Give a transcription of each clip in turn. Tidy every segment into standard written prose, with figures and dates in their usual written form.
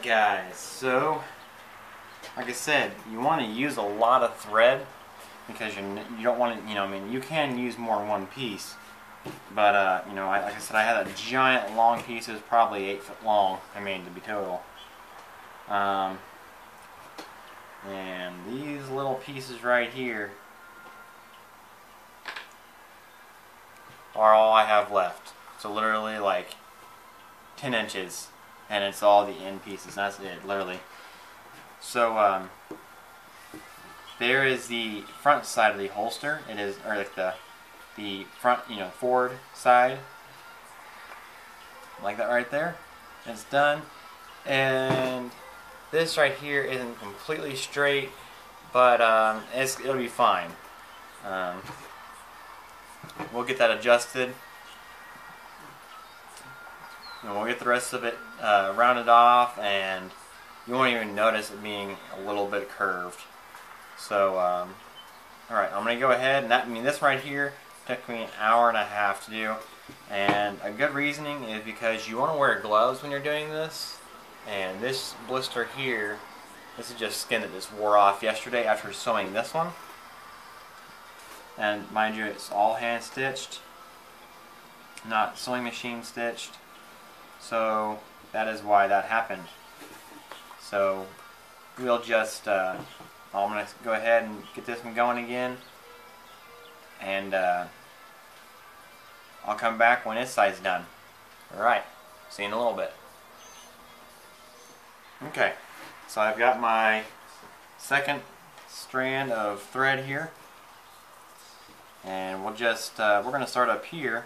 Alright guys, so like I said, you want to use a lot of thread because you don't want to, I mean, you can use more in one piece, but like I said, I had a giant long piece. It was probably 8 foot long, I mean, to be total. And these little pieces right here are all I have left. So literally like 10 inches, and it's all the end pieces. That's it, literally. So there is the front side of the holster. It is, or like the front, forward side, like that right there. It's done. And this right here isn't completely straight, but it'll be fine. We'll get that adjusted, and we'll get the rest of it rounded off, and you won't even notice it being a little bit curved. So, alright, I'm going to go ahead, and this right here took me an hour and a half to do, and a good reasoning is because you want to wear gloves when you're doing this, and this blister here, this is just skin that just wore off yesterday after sewing this one. And mind you, it's all hand stitched, not sewing machine stitched, so that is why that happened. So we'll just, I'm going to go ahead and get this one going again, and I'll come back when this side's done. Alright, see you in a little bit. Okay, so I've got my second strand of thread here, and we'll just, we're going to start up here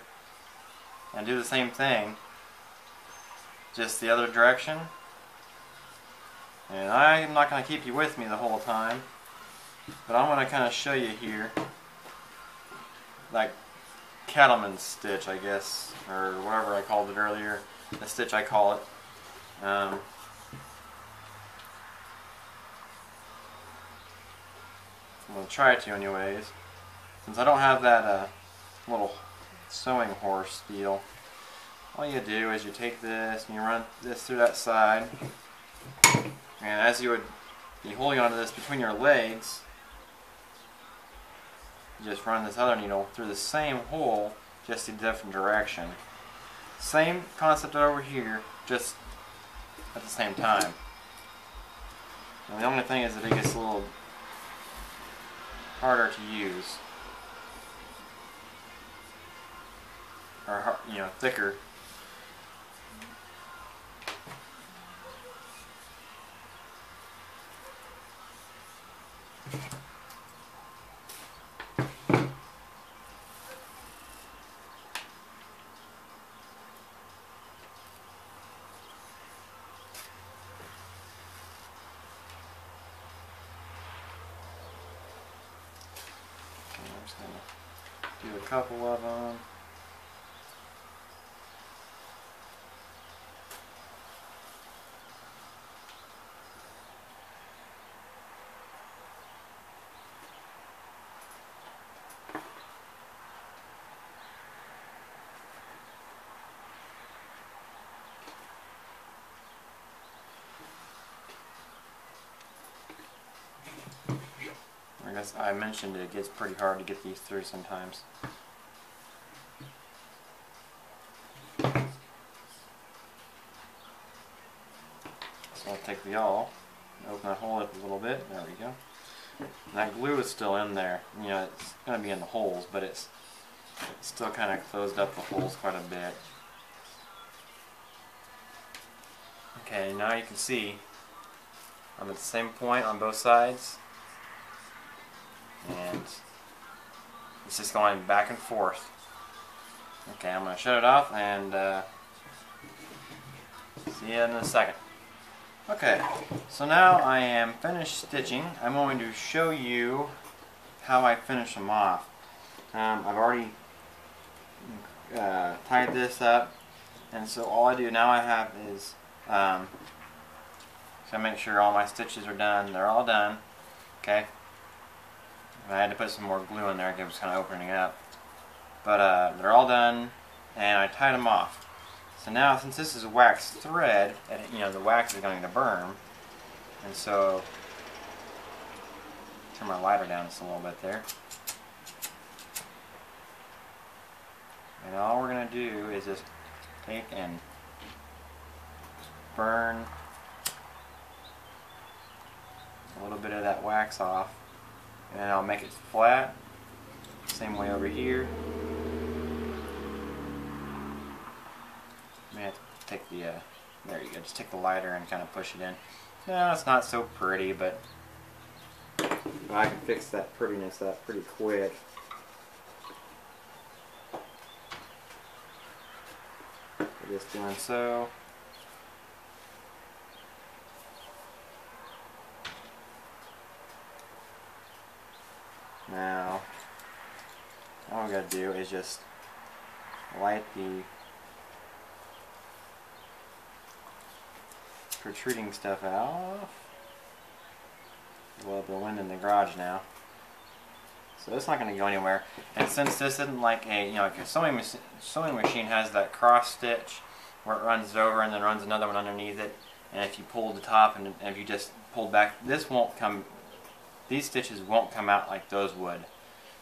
and do the same thing, just the other direction. And I'm not going to keep you with me the whole time, but I'm going to kind of show you here, like cattleman's stitch, I guess, or whatever I called it earlier, the stitch I call it. I'm going to try to anyways, since I don't have that little sewing horse deal. All you do is you take this and you run this through that side, and as you would be holding onto this between your legs, you just run this other needle through the same hole, just a different direction. Same concept over here, just at the same time. And the only thing is that it gets a little harder to use, or thicker. I'm just going to do a couple of them. I guess I mentioned it gets pretty hard to get these through sometimes. So I'll take the awl and open that hole up a little bit. There we go. And that glue is still in there. It's going to be in the holes, but it's still kind of closed up the holes quite a bit. Okay, now you can see I'm at the same point on both sides, and it's just going back and forth. Okay, I'm going to shut it off and see you in a second. Okay, so now I am finished stitching. I'm going to show you how I finish them off. I've already tied this up, and so all I do now I have is so make sure all my stitches are done. They're all done. Okay. I had to put some more glue in there because it was kind of opening up. But they're all done, and I tied them off. So now, since this is wax thread, you know, the wax is going to burn, and so turn my lighter down just a little bit there. And all we're going to do is just take and burn a little bit of that wax off, and I'll make it flat. Same way over here. I have to take the, there you go, just take the lighter and kind of push it in. No, it's not so pretty, but I can fix that prettiness up pretty quick. Just doing so. Now, all we gotta do is just light the protruding stuff off. Well, the wind in the garage now, so it's not going to go anywhere. And since this isn't like a, you know, like a sewing machine has that cross stitch where it runs over and then runs another one underneath it, and if you pull the top and if you just pulled back, this won't come. These stitches won't come out like those would.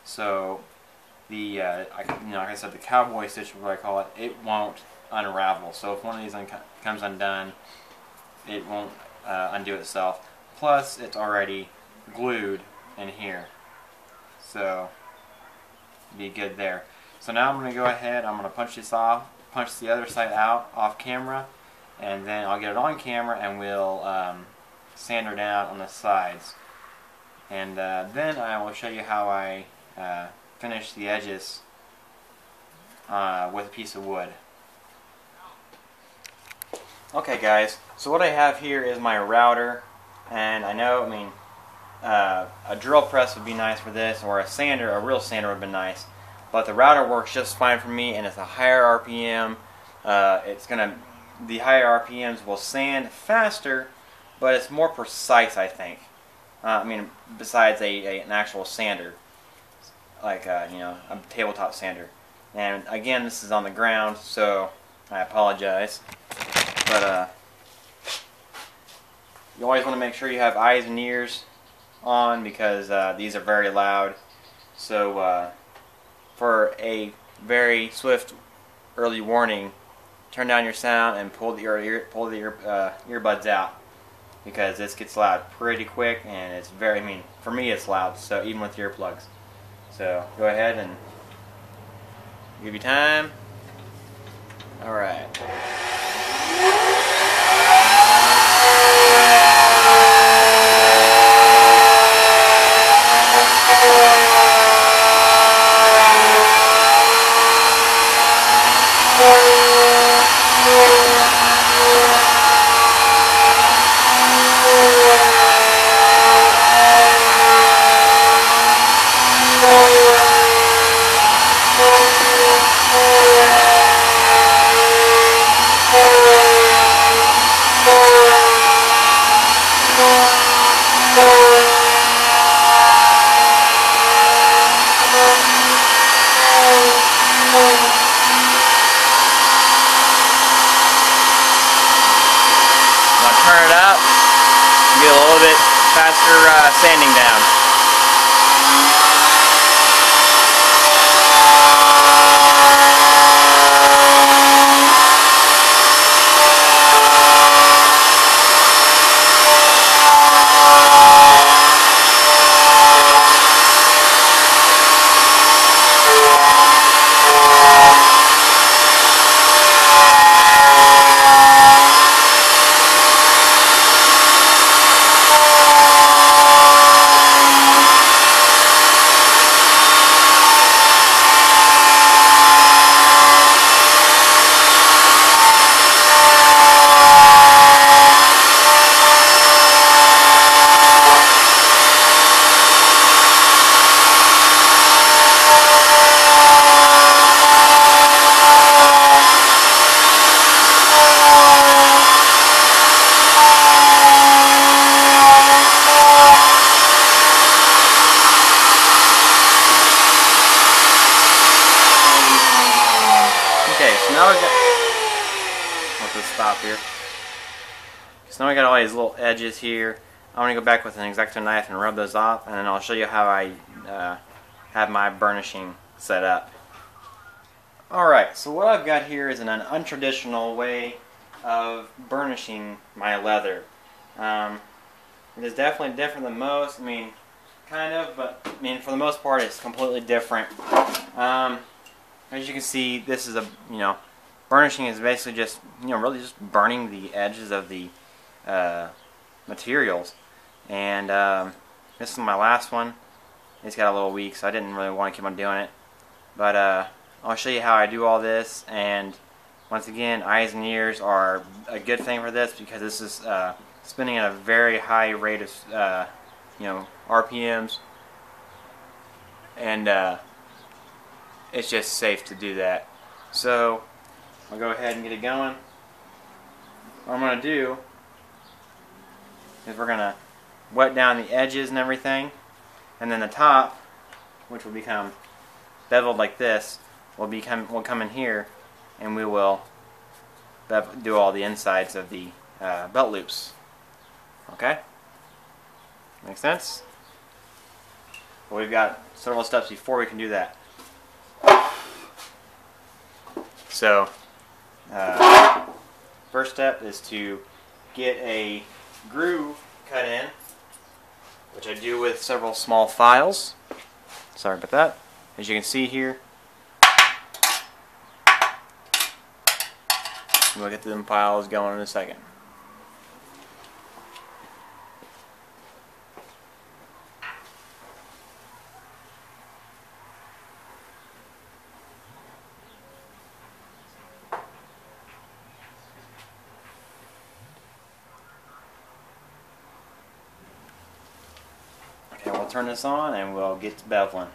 So the you know, like I said, the cowboy stitch, what I call it, it won't unravel. So if one of these comes undone, it won't undo itself. Plus, it's already glued in here, so be good there. So now I'm going to go ahead. I'm going to punch this off, punch the other side out off camera, and then I'll get it on camera, and we'll sand her down on the sides. And then I will show you how I finish the edges with a piece of wood. Okay guys, so what I have here is my router, and I know, I mean, a drill press would be nice for this, or a sander, a real sander would have been nice, but the router works just fine for me, and it's a higher RPM. The higher RPMs will sand faster, but it's more precise, I think. I mean, besides an actual sander, like you know, a tabletop sander. And again, this is on the ground, so I apologize. But you always want to make sure you have eyes and ears on, because these are very loud. So for a very swift early warning, turn down your sound and pull the earbuds out, because this gets loud pretty quick, and it's very, I mean, for me it's loud, so even with earplugs. So go ahead and give you time. Alright. Turn it up, get a little bit faster sanding down. stop here. So now we got all these little edges here. I'm going to go back with an X-Acto knife and rub those off, and then I'll show you how I have my burnishing set up. Alright, so what I've got here is an untraditional way of burnishing my leather. It is definitely different than most. I mean, kind of, but I mean, for the most part, it's completely different. As you can see, this is burnishing is basically just, really just burning the edges of the materials. And this is my last one. It's got a little weak, so I didn't really want to keep on doing it. But I'll show you how I do all this. And once again, eyes and ears are a good thing for this because this is spinning at a very high rate of RPMs, and it's just safe to do that. So I'll go ahead and get it going. What I'm going to do is we're going to wet down the edges and everything, and then the top, which will become beveled like this, will come in here, and we will do all the insides of the belt loops. Okay? Make sense? But we've got several steps before we can do that. So, first step is to get a groove cut in, which I do with several small files. Sorry about that. As you can see here, we'll get them files going in a second. Okay, we'll turn this on and we'll get to beveling.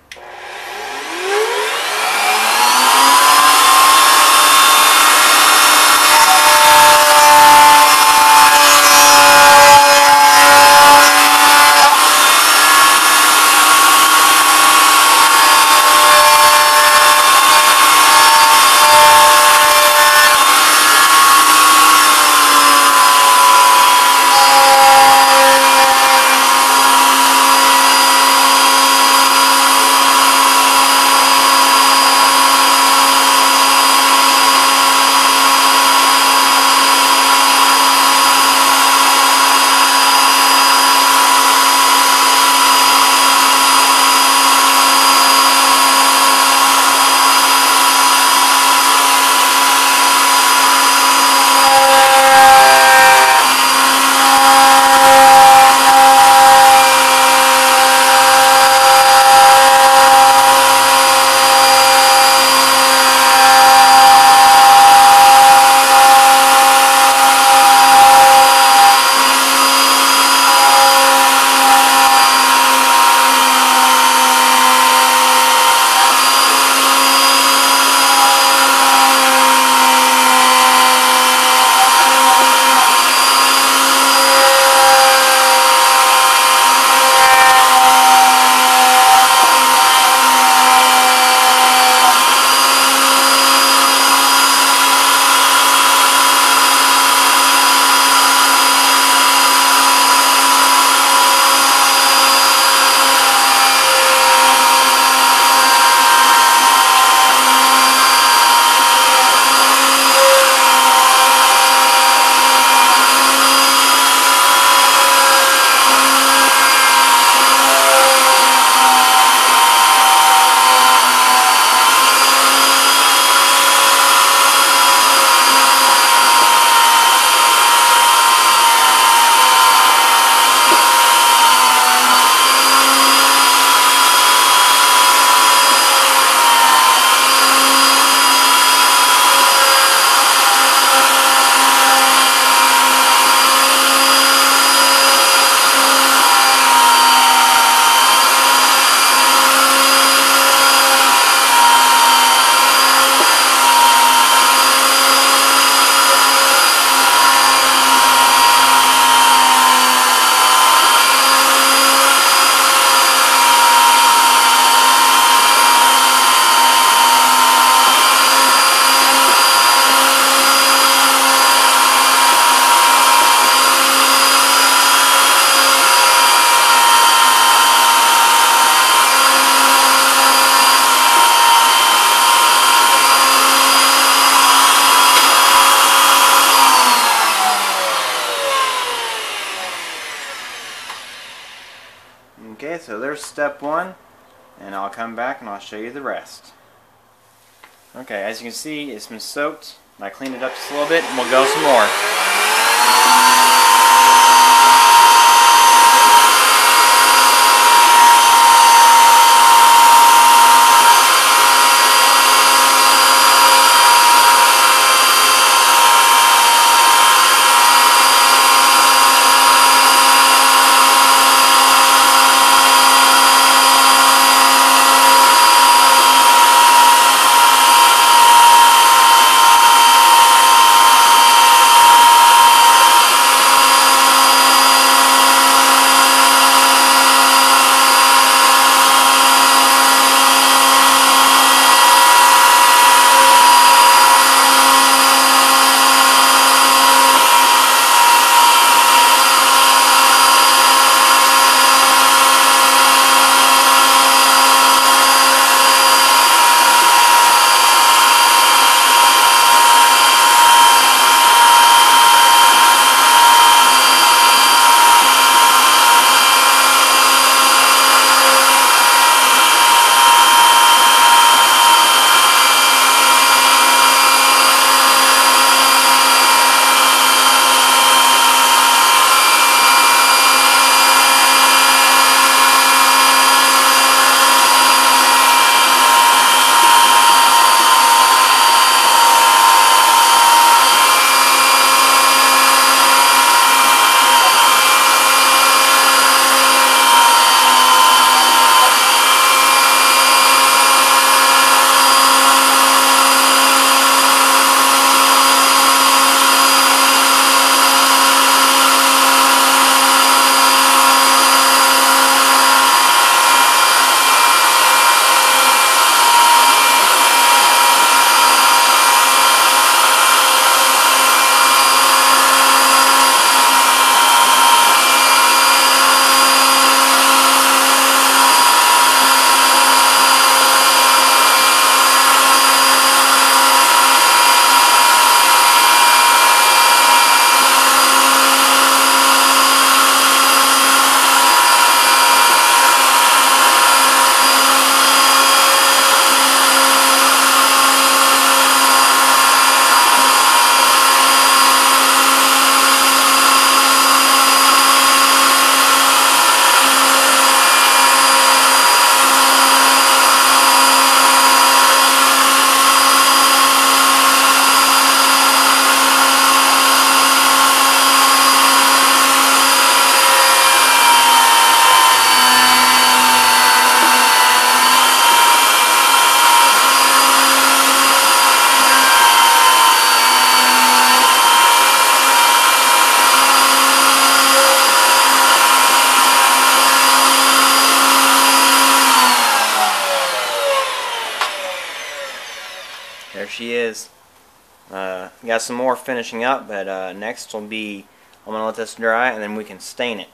step one, and I'll come back and I'll show you the rest. Okay, as you can see, it's been soaked. I cleaned it up just a little bit, and we'll go some more. There she is. Got some more finishing up, but next will be, I'm going to let this dry and then we can stain it.